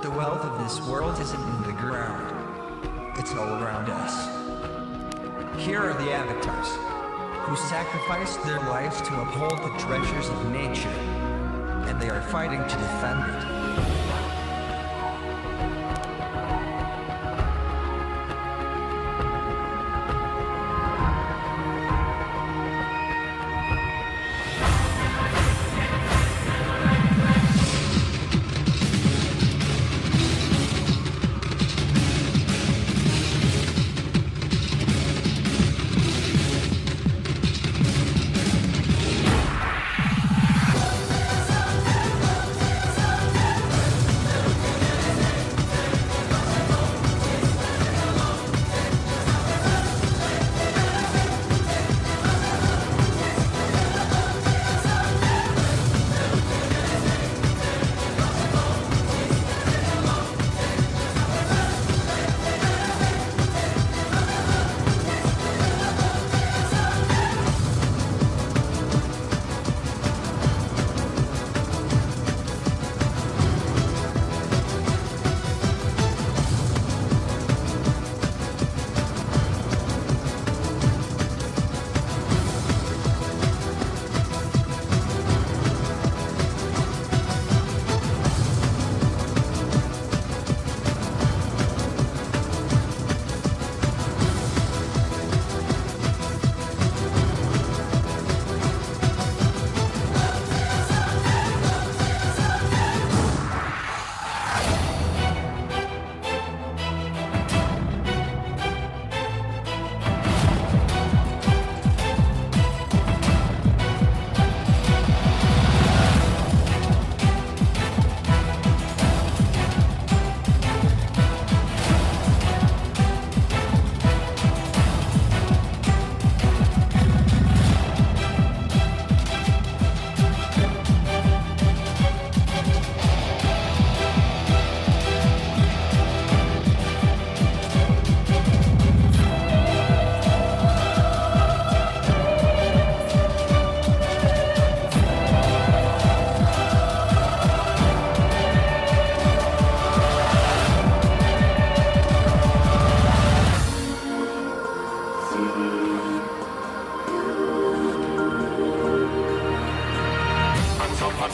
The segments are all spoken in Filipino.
The wealth of this world isn't in the ground. It's all around us. Here are the avatars, who sacrificed their lives to uphold the treasures of nature, and they are fighting to defend it.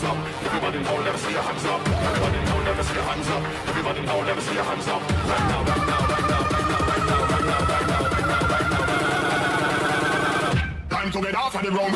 hands up. Everybody now, let me see your hands up. Everybody now, let me see your hands up. Everybody now, let me see your hands up. Right now, right now, right now, right now, right now, right now, right now, right now, right now, right now. Time to get off of the room.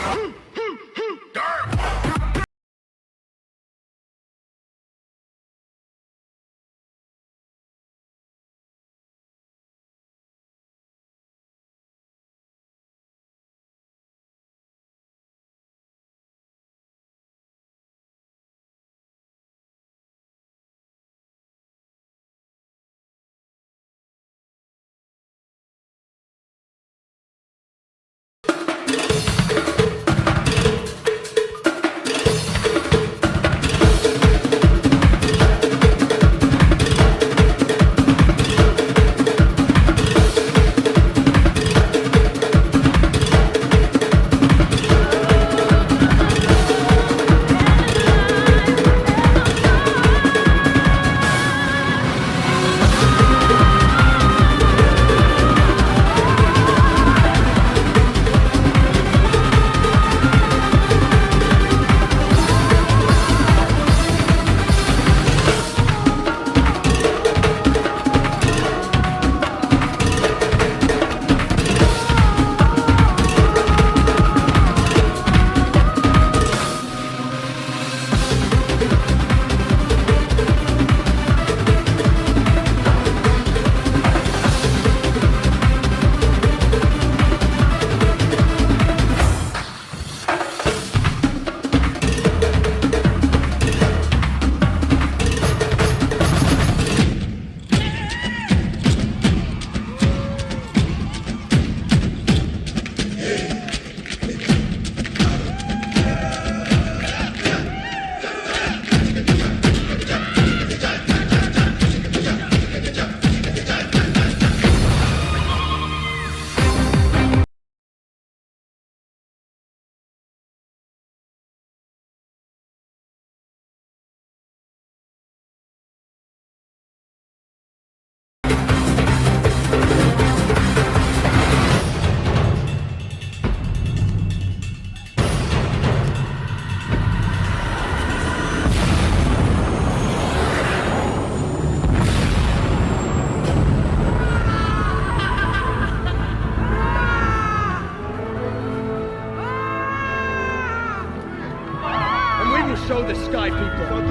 Show the sky people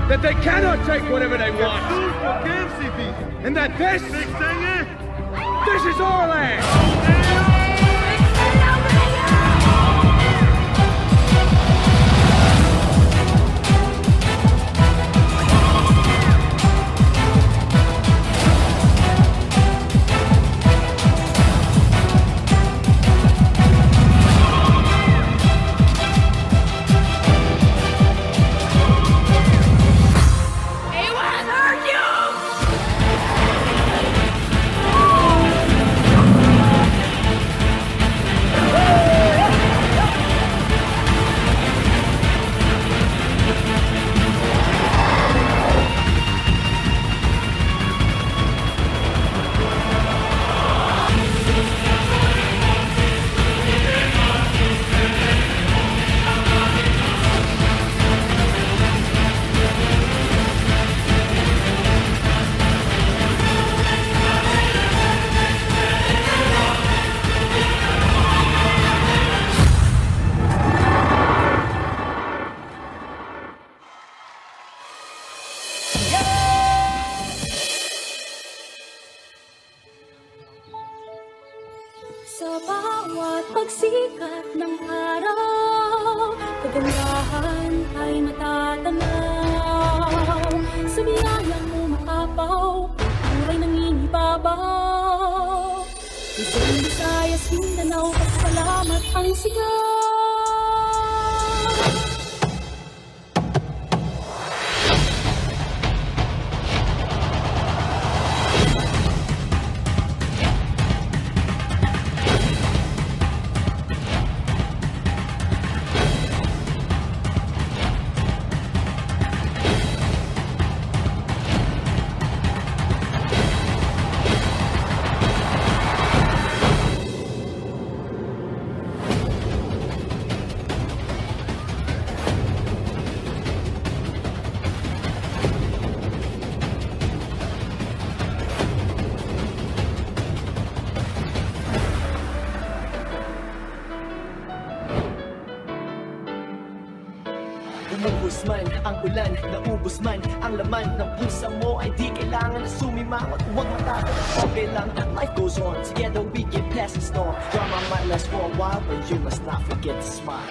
that they cannot take whatever they want, and that this is our land. Sa bawat pagsikat ng araw, kagandahan ay matatanaw. Sa biyayang umakapaw, buhay nangingibabaw. Luzon, Visayas, Mindanao, pasalamat ang sigaw. Lumuhos man ang ulan, naubos man ang laman ng pusa mo, ay di kailangan na sumimangot. Huwag matakot, okay lang, life goes on. Together we get past the storm. Drama might last for a while, but you must not forget to smile.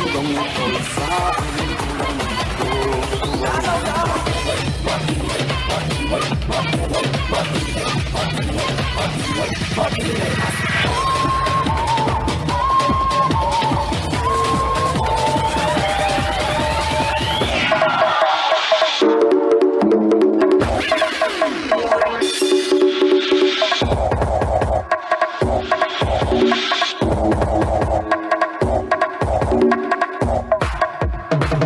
tungkol sa aming mundo.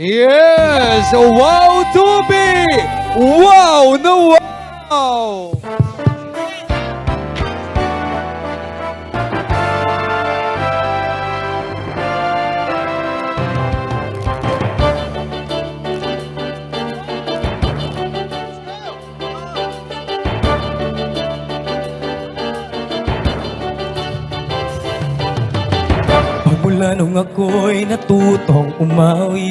Yes! Wow, Tubi! Wow na wow! Pagmula nung ako'y natutong umawi,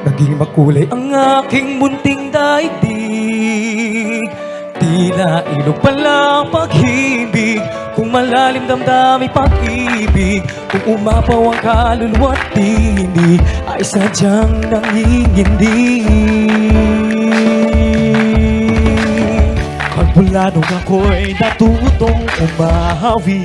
naging makulay ang aking munting daigdig. Tila ilog palang pag-ibig, kung malalim damdami pag-ibig, kung umapaw ang kaluluwa at tinig, ay sadyang nanginginig. Pagmula nung ako'y natutong umawi,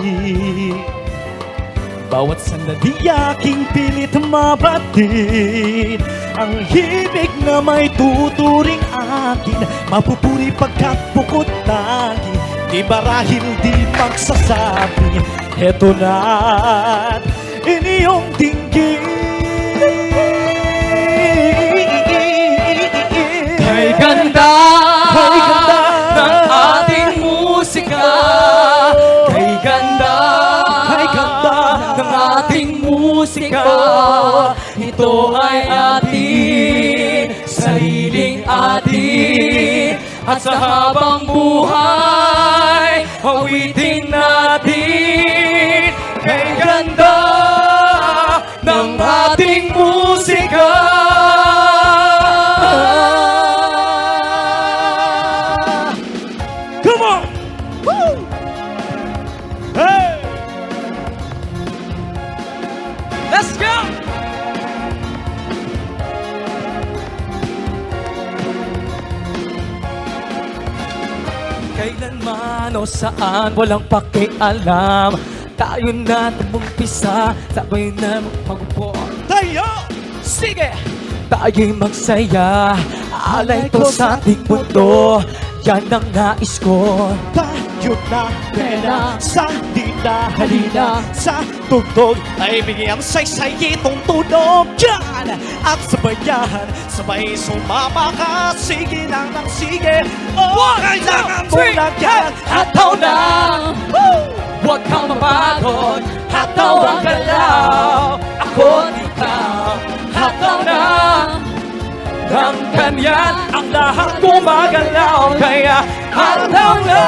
bawat sandali aking pilit mabatid ang himig na may tuturing akin, mapupuri pagkat bukod tanging di marahil di magsasabi, heto na't inyong dinggin. Kay ganda ng ating musika, kay ganda ng ating musika, ito ay atin, sariling atin, at sa habang buhay, awitin natin. Kay ganda ng ating musika. Come on! Woo! Hey! Let's go! Kailanman o saan, walang pakialam, tayo na tumumpisa, sabay na magupo. Tayo! Sige! Tayo'y magsaya, alay to sa ating mundo, yan ang nais ko. Tayo na pera sa dila, halina sa tugtog, ay bigyan saysay itong tunog dyan. At sabayan, sabay sumama ka, sige nang sige. Oh, kailangan mo lang yan, hataw na. Huwag kang mapagod, hataw ang galaw. Ako't ikaw, hataw na. Ng kanyan, ang lahat gumagalaw, kaya hataw na.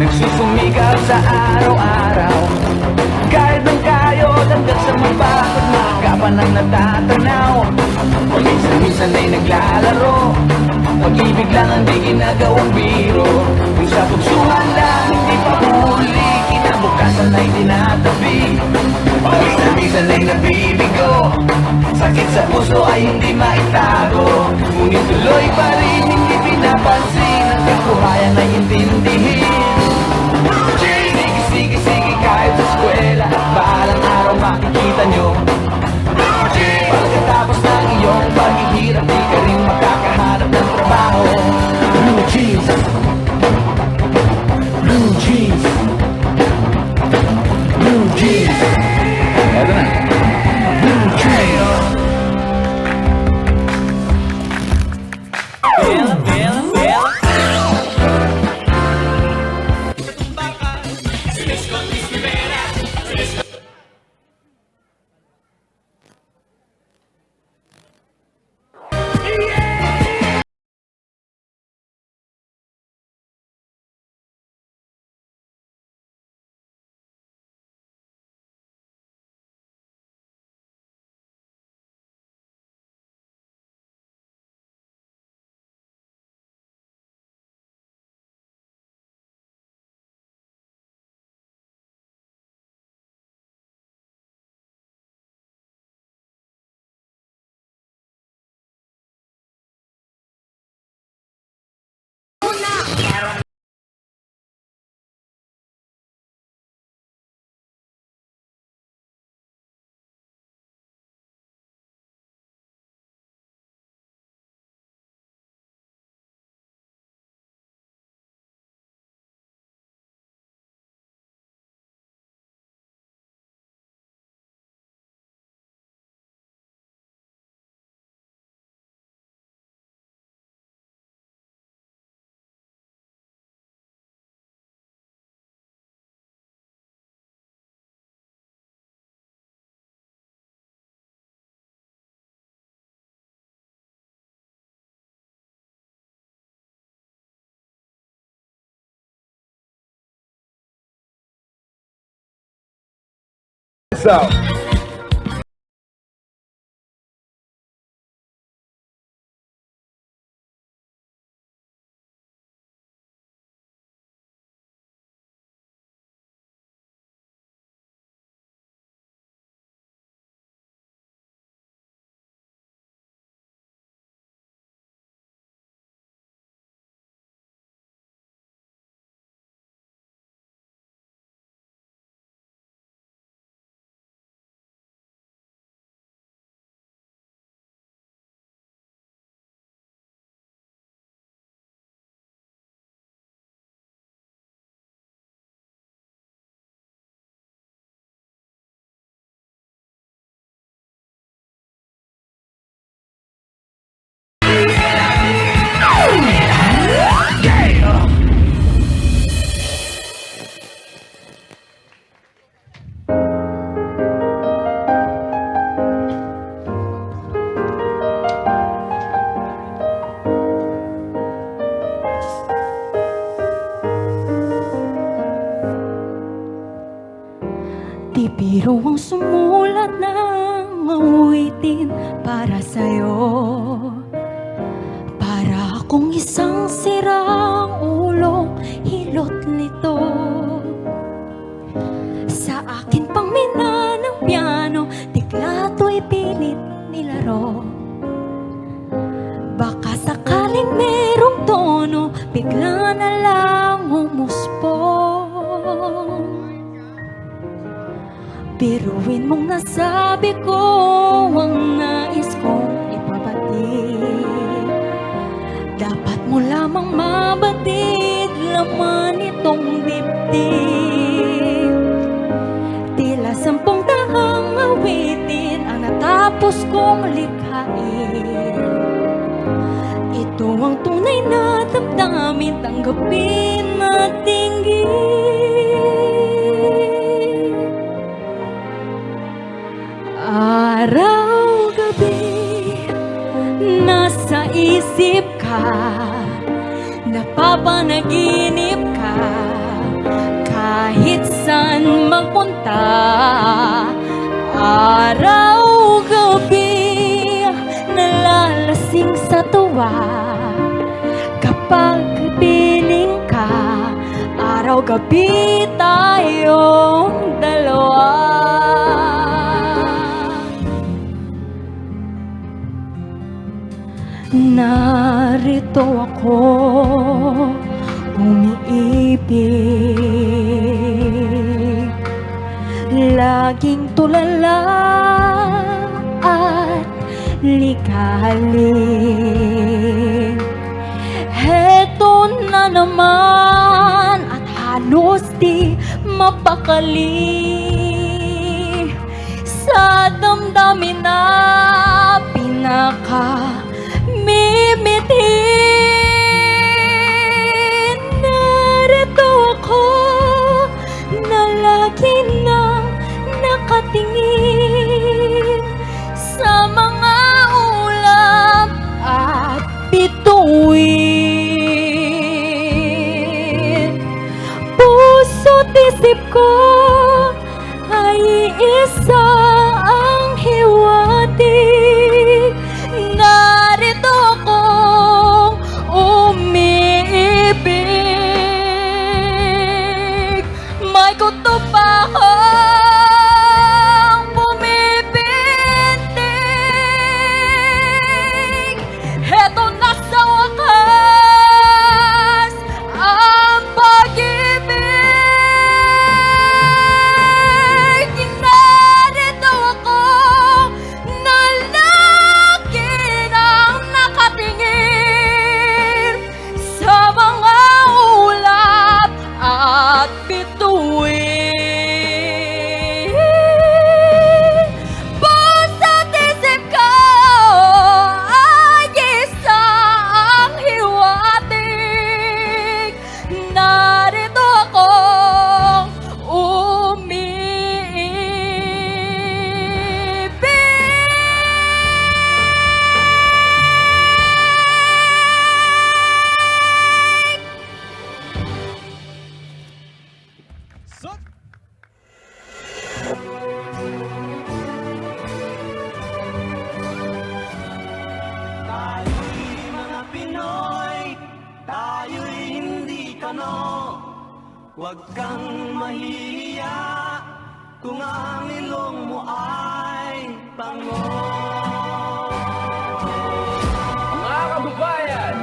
nagsusumikap sa araw-araw. Kahit ng kayod hanggang sa mabakot, mga kapanang natatanaw. Paminsan-minsan ay naglalaro, pag-ibig lang ang di ginagawang biro. Kung sa pagsuhan lang hindi pa huli, kinabukasan ay tinatabi. Paminsan-minsan ay nabibigo, sakit sa puso ay hindi maitago. Ngunit tuloy pa rin hindi pinapansin, ang kabuhayan ay intindihin. Sige, kahit sa eskwela, balang araw makikita nyo. Pagkatapos ng iyong paghihirap, di ka rin makakahanap ng trabaho. Blue jeans, blue jeans, blue jeans. Eto na. Blue jeans. So. Di biro ang sumulat ng awitin para sa'yo. Para akong isang sirang ulong hilot nito. Sa akin pang mina ng piano, tiklato'y pilit nilaro. Baka sakaling merong tono, bigla na lang humuspong. Biruin mong nasabi ko ang nais kong ipabatid. Dapat mo lamang mabatid laman itong dibdib. Tila 10 tahang awitin ang natapos kong likhain. Ito ang tunay na damdamin, tanggapin at tinggin. Araw-gabi, nasa isip ka, napapanaginip ka, magpunta. Araw-gabi nalalasing sa tuwa. Kapag piling ka, araw-gabi tayong dalawa. Narito ako, umiibig, laging tulala at ligalig. Heto na naman at halos di mapakali sa damdamin na mimitin. Narito ako na lagi nang nakatingin sa mga ulap at bituin. Puso't isip ko ay isa ang hiwatig. Narito akong umiibig. May kutob akong bumibintig. Heto na sa wakas ang pag-ibig. Narito ako na lagi nang nakatingin sa mga ulap at bituin. Basta't isip ko ay isa ang hiwatig. Narito akong umiibig. Tayo'y mga Pinoy, tayo'y hindi kano. Huwag kang mahihiya kung ang ilong mo ay pango. Mga kababayan!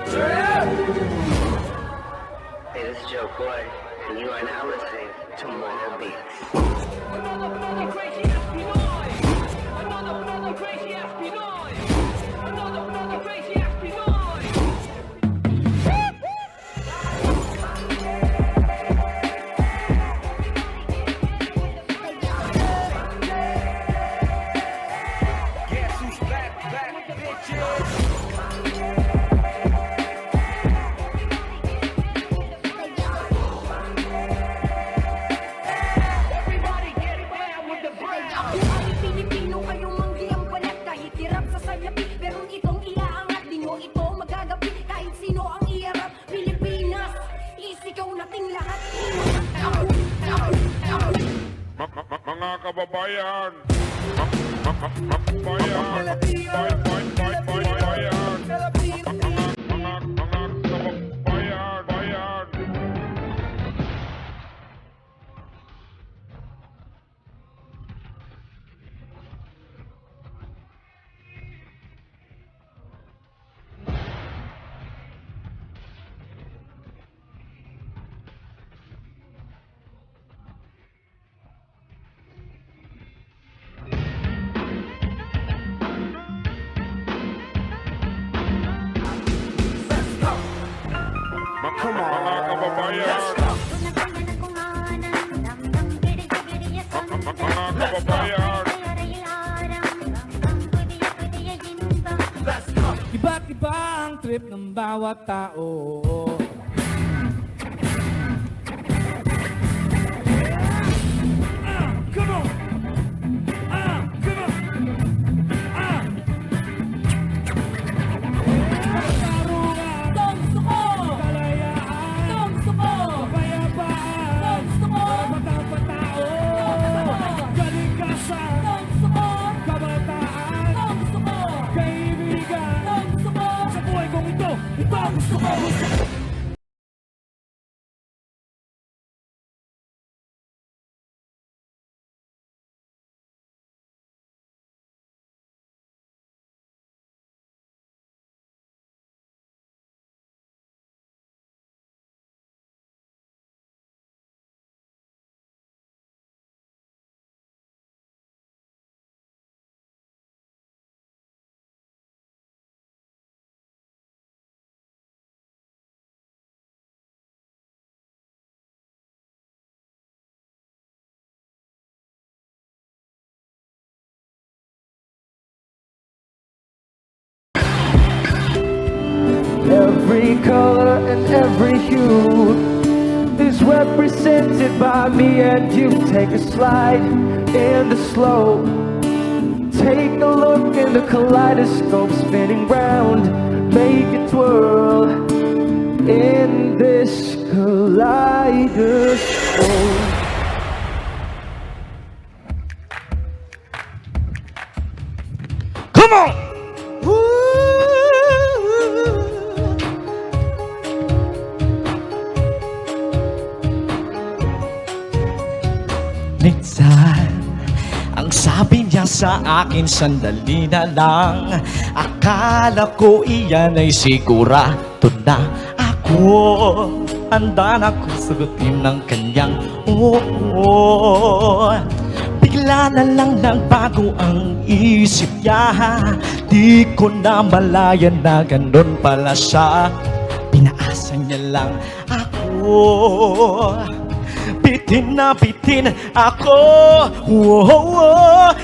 Turn up! Hey, this is Joe Boy, and you are now listening to Mono Beats. Another crazy ass Pinoy! Another crazy ass Pinoy! Another crazy ass Pinoy! Guess who's back, bitches? Everybody get down with the break! Ako ay Pilipino, kayong manggiang balat. Kahit hirap sa salapi, pero itong iaangat. Di nyo ito magagapi, kahit sino ang iharap. Pilipinas, isigaw nating lahat. Mga kababayan! Kababayan! Mga kababayan! Mga kababayan! Iba't iba ang trip ng bawat tao. Come on! Come on! Tong suko! Kalayaan! Tong suko! Kapayapaan! Tong suko! every color and every hue is represented by me and you. Take a slide in the slow. Take a look in the kaleidoscope, spinning round, make it twirl in this kaleidoscope. Come on! Minsan, ang sabi niya sa akin, sandali na lang. Akala ko iyan ay sigurado na. Ako, handa na kong sagutin ng kanyang oo. Bigla na lang nagbago ang isip niya. Di ko na malayan na ganun pala siya. Pinaasa niya lang ako. Bitin na bitin ako.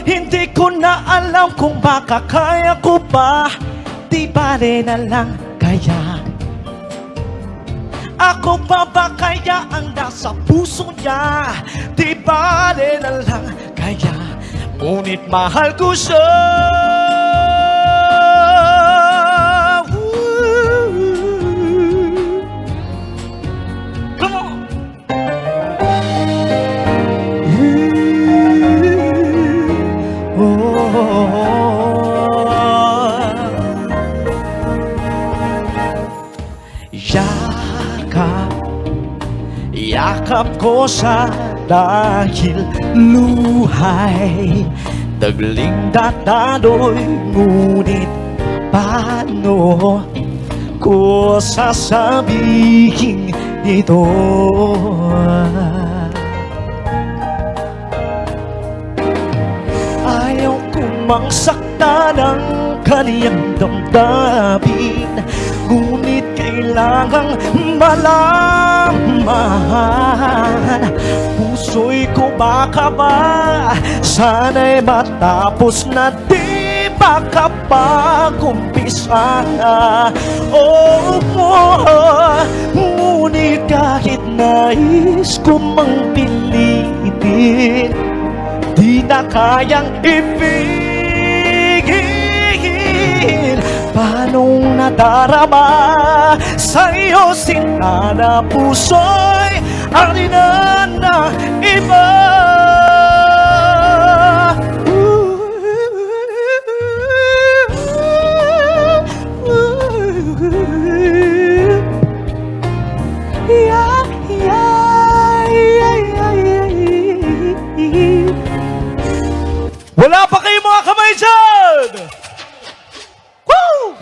Hindi ko na alam kung baka kaya ko ba. Di bale na lang kaya. Ako pa ba kaya ang nasa puso niya? Di bale na lang kaya. Ngunit mahal ko siya. Come on! Yakap ko siya dahil luhay. Tagling datado'y ngunit paano ko sasabihin ito? Ayaw kong mangsakta ng kaniyang damdamin, ngunit kailangang malaman. Puso'y ko baka ba sana'y matapos na di makapag-umpisa. Ngunit kahit nais ko mang pilitin, di na kayang ibigin. Paanong nadarama sa'yo sinta na puso'y alinan na iba? Wala pa kayo mga kamay dyan! Woo!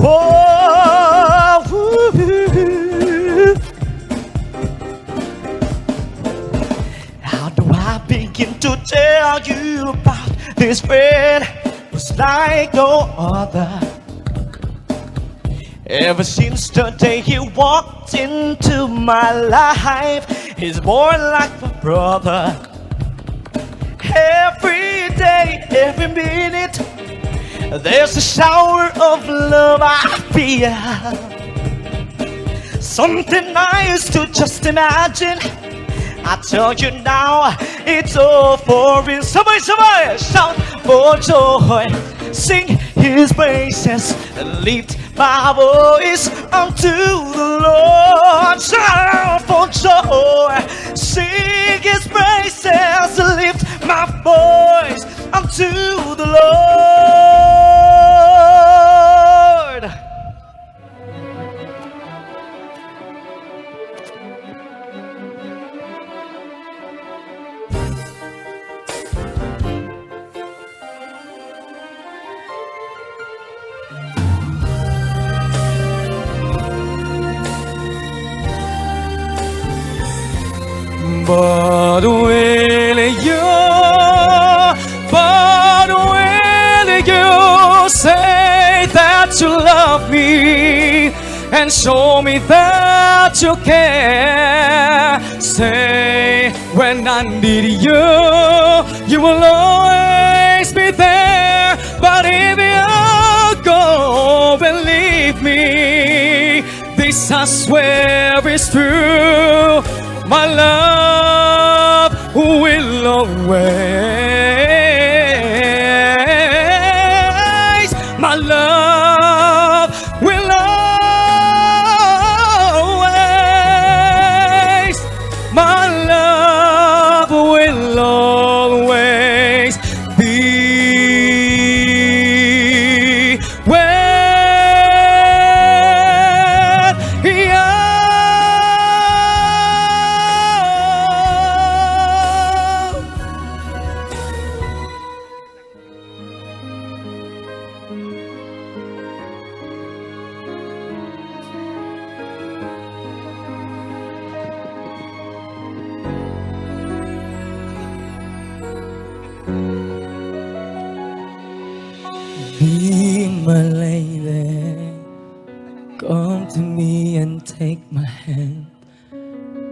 Oh, how do I begin to tell you about this friend who's like no other? Ever since the day he walked into my life, he's more like my brother. Every day, every minute, there's a shower of love I feel. Something I used to just imagine, I tell you now, it's all for real. Somebody, shout for joy, sing his praises, and lift my voice unto the Lord. Shout for joy, sing his praises, and lift my voice unto the Lord. But will you say that you love me and show me that you care? Say when I need you, you will always be there. But if you go and leave me, this I swear is true. My love will always, my love will always, my love will always be where you are. Be my lady, come to me and take my hand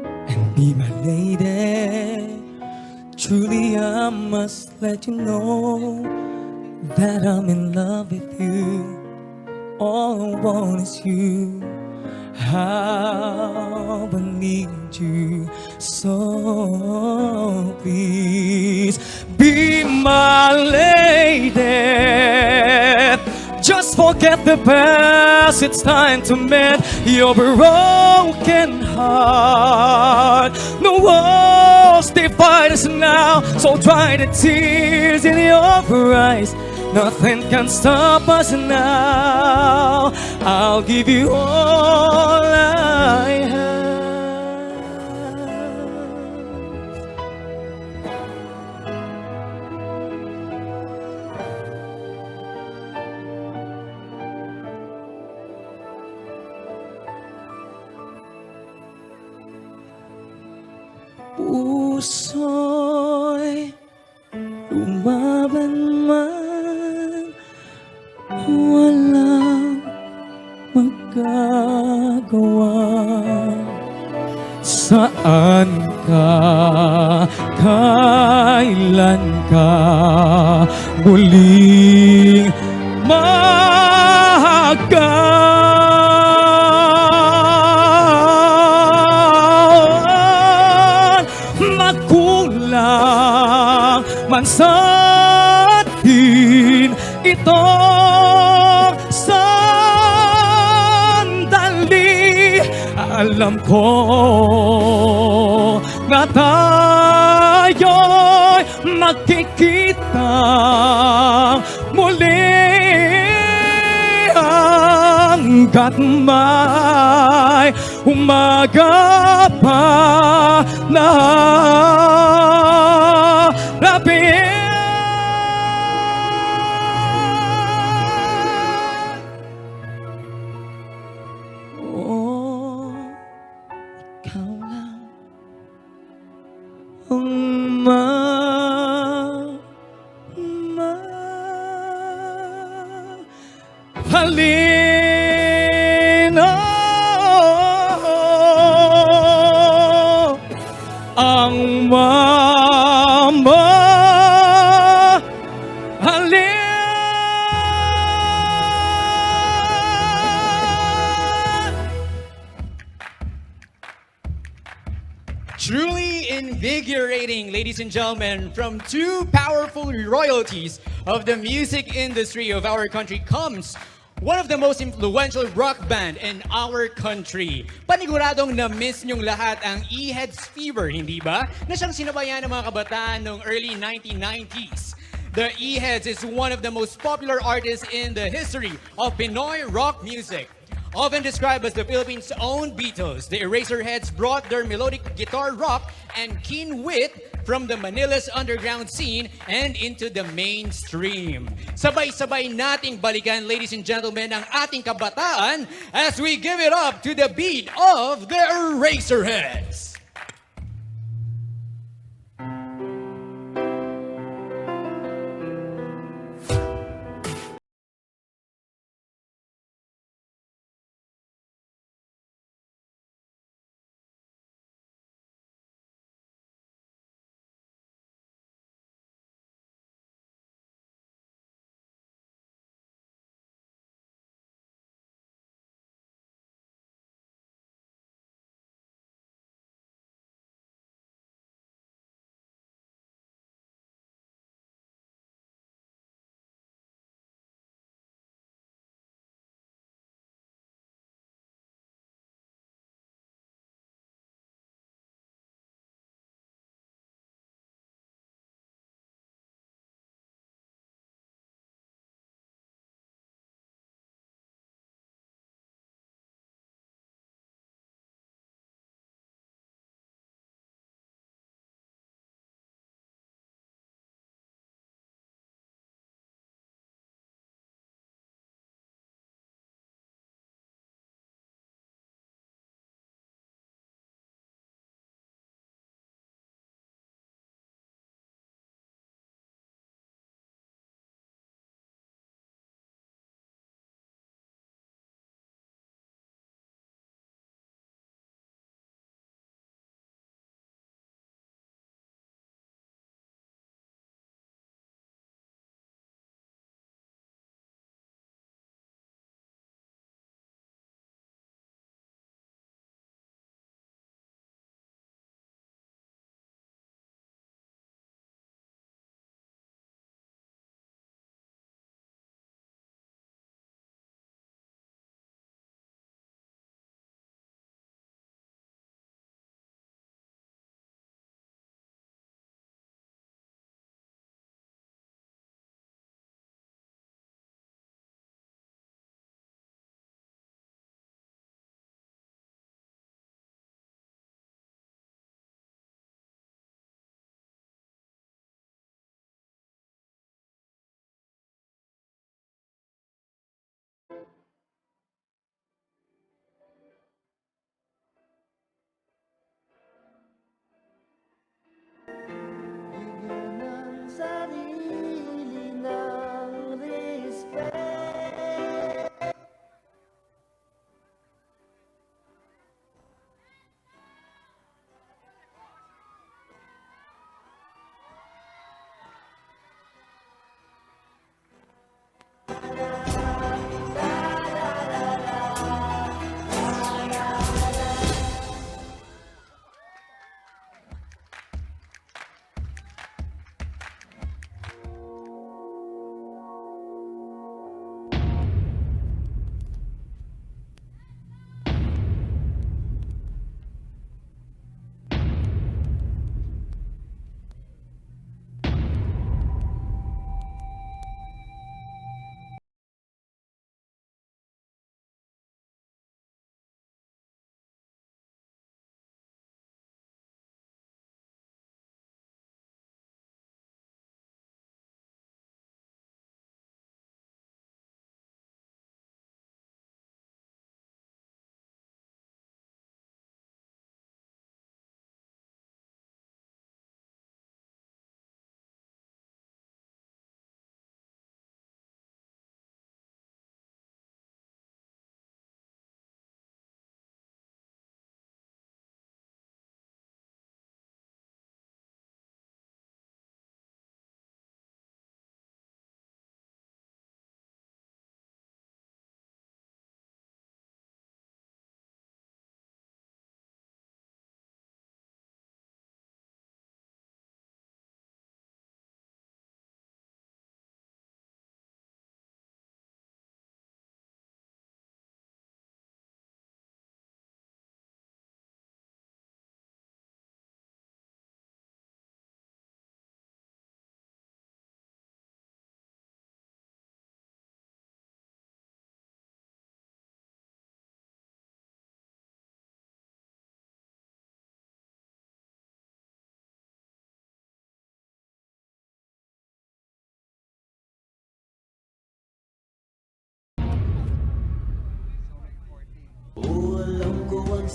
and be my lady. Truly, I must let you know that I'm in love with you. All I want is you. How I need you. So please be my lady. Just forget the past. It's time to mend your broken heart. The walls divide us now, so dry the tears in your eyes. Nothing can stop us now. I'll give you all I have. Puso'y lumaban man, walang magagawa. Saan ka, kailan ka muling magkaroon. Magkulang man sa atin itong sandali. Alam ko na tayo'y magkikita muli hanggat may umaga pa na harapin. Oh, ikaw lang ang mahalin. Ang mamahalin. Truly invigorating, ladies and gentlemen, from two powerful royalties of the music industry of our country comes one of the most influential rock band in our country. Paniguradong na-miss niyong lahat ang E-Heads Fever, hindi ba? Na siyang sinabayan ng mga kabataan noong early 1990s. The E-Heads is one of the most popular artists in the history of Pinoy rock music. Often described as the Philippines' own Beatles, the Eraserheads brought their melodic guitar rock and keen wit from the Manila's underground scene and into the mainstream. Sabay-sabay nating balikan, ladies and gentlemen, ang ating kabataan as we give it up to the beat of the Eraserheads.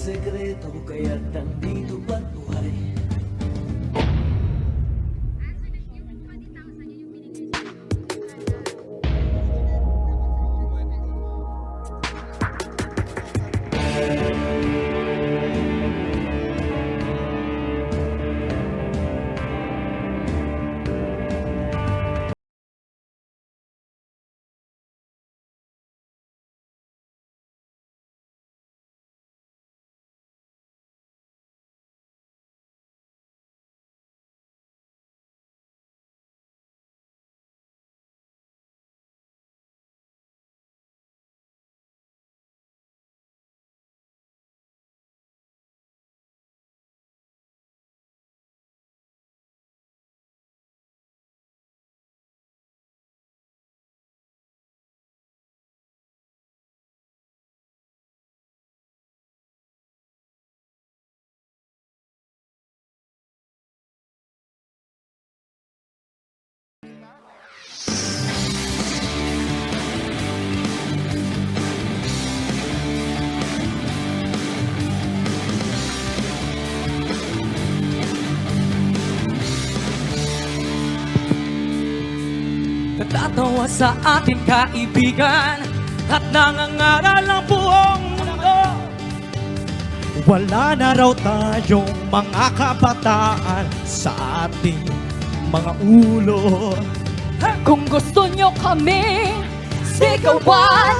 sekreto kaya't nandito ba't buhay? Natatawa sa ating kaibigan at nangangaral ang buong mundo. Wala na raw tayong mga kabataan sa ating mga ulo. Kung gusto nyo kami sigawan,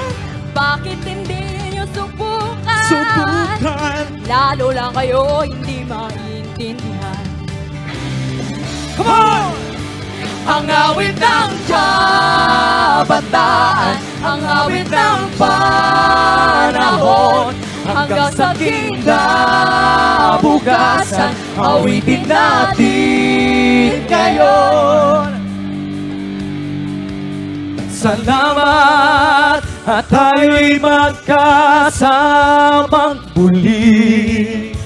bakit hindi nyo subukan? Subukan. Lalo lang kayo hindi maintindihan. Come on! Ang awit ng kabataan, ang awit ng panahon, hanggang sa kinabukasan, awitin natin ngayon. Salamat at tayo'y magkasamang muli.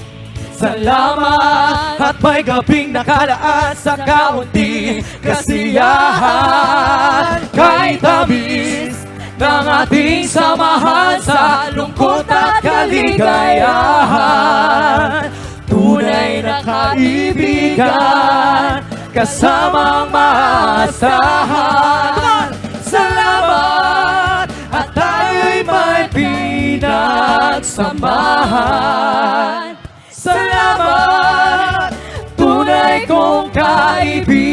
Salamat at may gabing nakalaan sa kaunting kasiyahan. Kahit tamis ng ating samahan sa lungkot at kaligayahan. Tunay na kaibigan, kasamang maasahan. Salamat at tayo'y may pinagsamahan. Salamat, tunay kong kaibigan.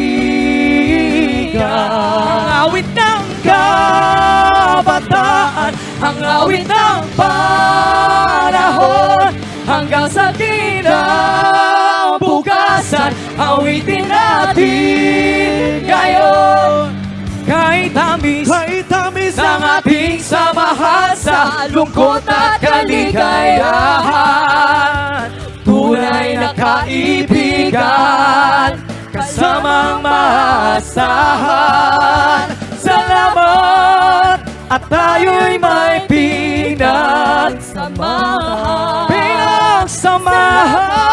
Ang awit ng kabataan, ang awit ng panahon, hanggang sa kinabukasan, awitin natin ngayon. Kahit tamis ng ating samahan sa lungkot at kaligayahan. Tunay na kaibigan, kasamang maasahan. Salamat at tayo'y may pinagsamahan. Pinagsamahan.